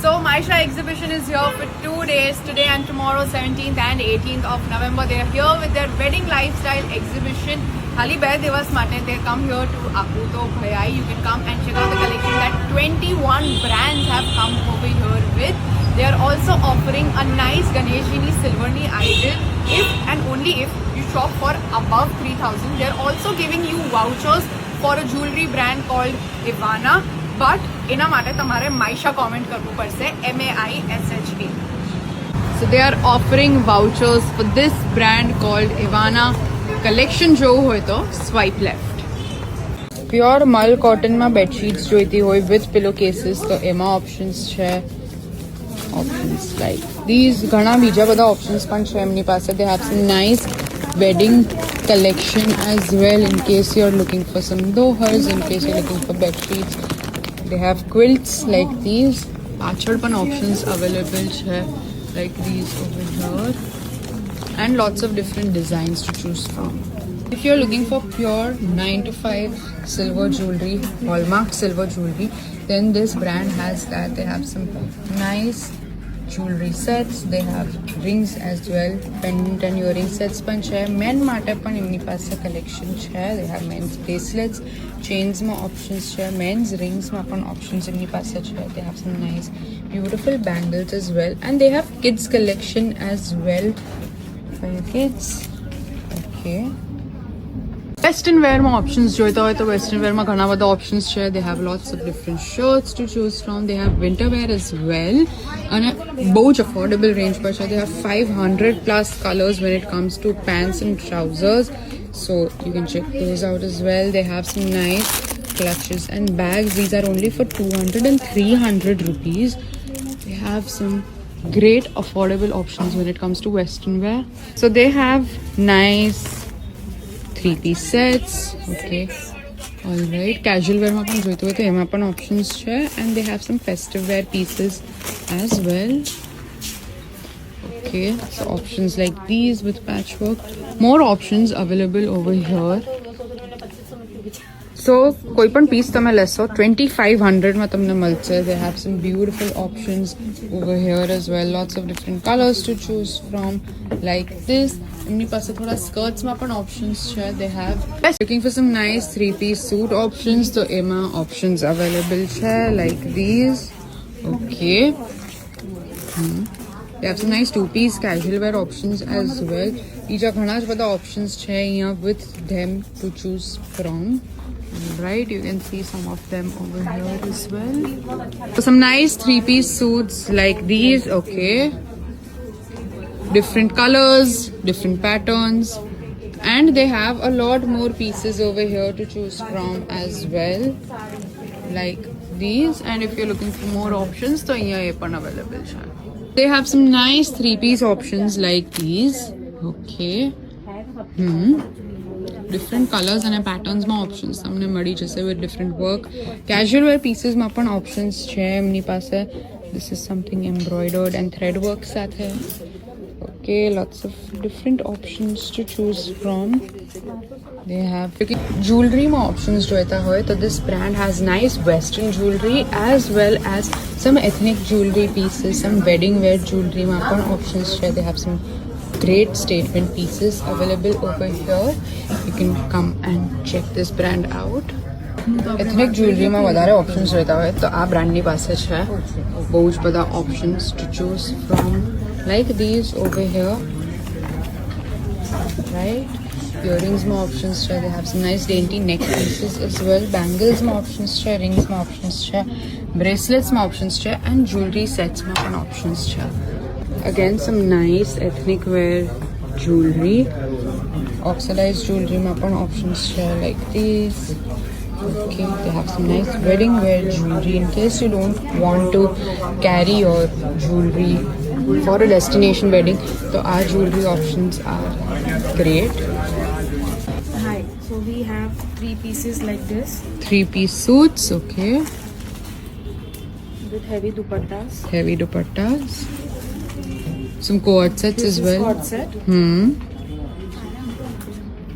So Maisha exhibition is here for 2 days, today and tomorrow, 17th and 18th of November. They are here with their wedding lifestyle exhibition. Hali Bear Divas Mate, they come here to Akuto Bhayai. You can come and check out the collection that 21 brands have come over here with. They are also offering a nice Ganeshini Silverni idol if and only if you shop for above 3,000. They are also giving you vouchers for a jewelry brand called Ivana. But એના માટે તમારે માઇશા comment કરવું પડશે MAISHA. So they are offering vouchers for this brand called Ivana. Collection જોવું હોય તો swipe left. Pure મલ કોટનમાં બેડશીટ્સ જોઈતી હોય with pillow cases તો એમાં ઓપ્શન્સ છે. Options like these ઘણા બીજા બધા ઓપ્શન્સ પણ છે એમની પાસે. They have some nice wedding collection as well in case you're looking for some dohas, in case you're looking for bed sheets. They have quilts like these. પાછળ પણ options available છે like these over here and lots of different designs to choose from. If you're looking for pure 9 to 5 silver jewelry, hallmark silver jewelry, then this brand has that. They have some nice jewelry sets. They have rings as well, pendant and earring sets પણ છે. Men માટે પણ એમની પાસે collection છે. They have men's bracelets, chains માં options છે. Men's rings માં પણ options એમની પાસે છે. They have some nice beautiful bangles as well and they have kids collection as well for your kids. Okay. Western wear માં options જોઈતા હોય તો western wear માં ઘણા બધા options છે. They have lots of different shirts to choose from. They have winter wear as well and બહુ જ affordable range પર છે. They have 500 plus colors when it comes to pants and trousers, so you can check those out as well. They have some nice clutches and bags. These are only for 200 and 300 rupees. They have some great affordable options when it comes to western wear. So they have nice 3-piece sets. Okay, all right. Casual wear માં પણ જોઈતું હોય તો એમાં પણ options છે and they have some festive wear pieces as well. Okay, so options like these with patchwork. More options available over here. So કોઈ પણ piece તમે લેશો 2500 માં તમને મળશે. They have some beautiful options over here as well. Lots of different colors to choose from like this. એમની પાસે થોડા skirts માં પણ options છે. They have looking for some nice 3-piece suit options તો એમાં options available છે like these. Okay. They have some nice 2-piece casual wear options as well. બીજા ઘણા જ બધા options છે અહીંયા with them to choose from. Right, you can see some of them over here as well. So some nice 3-piece suits like these. Okay, different colors, different patterns, and they have a lot more pieces over here to choose from as well like these. And if you're looking for more options so here એ પણ available છે. They have some nice 3-piece options like these. Okay. Different colors and patterns માં options તમને મળી જશે with different work. Casual wear pieces માં પણ options છે એમની પાસે. This is something embroidered and thread work સાથે. Okay, lots of different options to choose from. They have jewelry માં options જોઈતા હોય તો this brand has nice western jewelry as well as some ethnic jewelry pieces, some wedding wear jewelry માં પણ options છે. They have some great statement pieces available over here. You can come and check this brand out. Ethnic jewelry માં વધારે options જોઈતા હોય તો આ બ્રાન્ડની પાસે છે. બહુ જ બધા options to choose from like these over here. Right, earrings માં options છે. They have some nice dainty neck pieces as well. Bangles માં options છે, rings માં options છે, bracelets માં options છે and jewelry sets માં પણ options છે. Again, some nice ethnic wear jewelry. Oxidized jewelry માં પણ options છે like these. Okay, they have some nice wedding wear jewelry in case you don't want to carry your jewelry for a destination wedding. So our jewelry options are great. Hi, so we have 3 pieces like this 3-piece suits. Okay, with heavy dupattas. heavy dupattas. Some cord sets This as is well. cord set.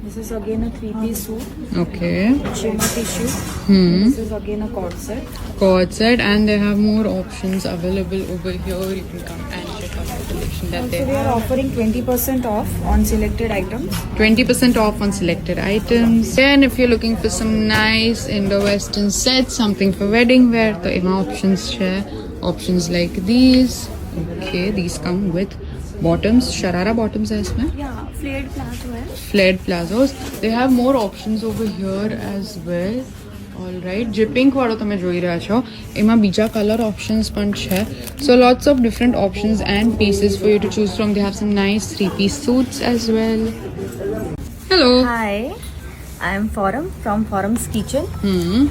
This This is again a three-piece suit. Okay. Shimmer tissue. This is again a cord set. Cord set, and they have more options available over here. You can come and check out the collection that they Also, we have. are offering 20% off on selected items. 20% off on selected items. And if you're looking for some nice Indo-Western sets, something for wedding wear, so even options share. Options like these. Okay, these come with bottoms, sharara bottoms as well. Yeah, flared plazo hai. Flared plazos. They have more options over here as well. Alright, જે pink વાળો તમે જોઈ રહ્યા છો એમાં બીજા colour options પણ છે. So lots of different options and pieces for you to choose from. They have some nice three-piece suits as well. Hello. Hi I am Foram from Foram's kitchen Hmm.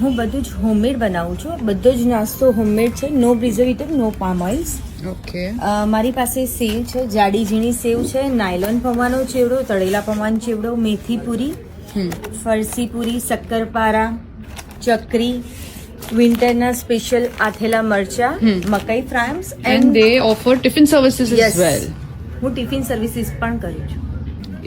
હું બધું જ હોમમેડ બનાવું છું બધો જ નાસ્તો હોમમેડ છે નો પ્રિઝર્વેટિવ નો પામ ઓઇલ્સ Okay. મારી પાસે સેવ છે જાડી ઝીણી સેવ છે નાયલોન પૌવાનો ચેવડો તળેલા પૌવાનો ચેવડો મેથી પૂરી ફરસી પૂરી શક્કરપારા ચકરી વિન્ટરના સ્પેશિયલ આથેલા મરચા મકાઈ Fryums And they offer tiffin services as well. હું ટિફિન સર્વિસીસ પણ કરું છું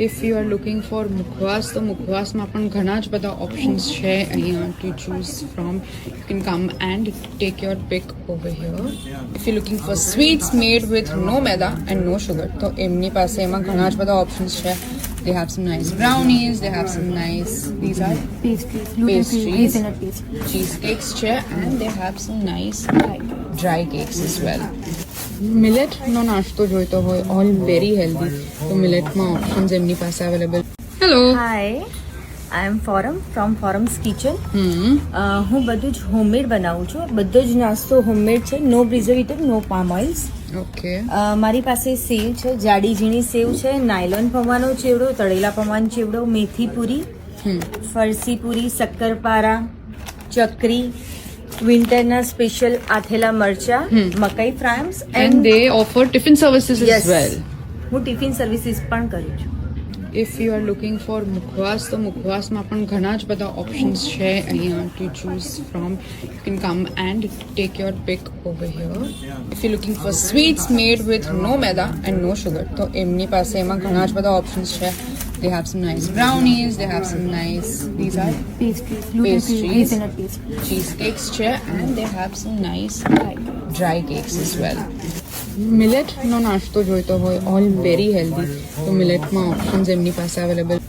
If you are looking for મુખવાસ તો મુખવાસમાં પણ ઘણા જ બધા ઓપ્શન્સ છે અહીંયા to choose from. You can come and take your pick over here. If you're looking for sweets made with no maida and no sugar તો એમની પાસે એમાં ઘણા જ બધા ઓપ્શન્સ છે. They have some nice brownies, they have some nice, these are Pastries. Pastries. Hazelnut pastries. cheesecakes છે and they have some nice dry cakes as well. મિલેટનો નાસ્તો જોઈતો હોય ઓલ વેરી હેલ્ધી તો મિલેટમાં ઓપ્શન્સ એમની પાસે available. Hello. Hi I am Foram from Foram's kitchen hmm. હું બધું જ હોમમેડ બનાવું છું બધો જ નાસ્તો હોમમેડ છે નો પ્રિઝર્વેટિવ નો પામ ઓઇલ્સ ઓકે. મારી પાસે સેવ છે જાડી ઝીણી સેવ છે નાયલોન પૌવાનો ચેવડો તળેલા પૌવાનો ચેવડો મેથી પૂરી ફરસી પૂરી શક્કરપારા ચકરી વિન્ટરના સ્પેશિયલ આથેલા મરચા મકાઈ Fryums And they offer tiffin services as well. હું ટિફિન સર્વિસીસ પણ કરું છું If you are looking for મુખવાસ તો મુખવાસમાં પણ ઘણા જ બધા ઓપ્શન્સ છે અહીંયા to choose from. You can come and take your pick over here. If you're looking for sweets made with no maida and no sugar તો એમની પાસે એમાં ઘણા જ બધા ઓપ્શન્સ છે. They have some nice brownies, they have some nice, these are Pastries. Pastries. Hazelnut pastries. cheesecakes છે and they have some nice dry cakes as well. મિલેટનો નાસ્તો જોઈતો હોય ઓલ વેરી હેલ્ધી તો મિલેટમાં ઓપ્શન્સ એમની પાસે અવેલેબલ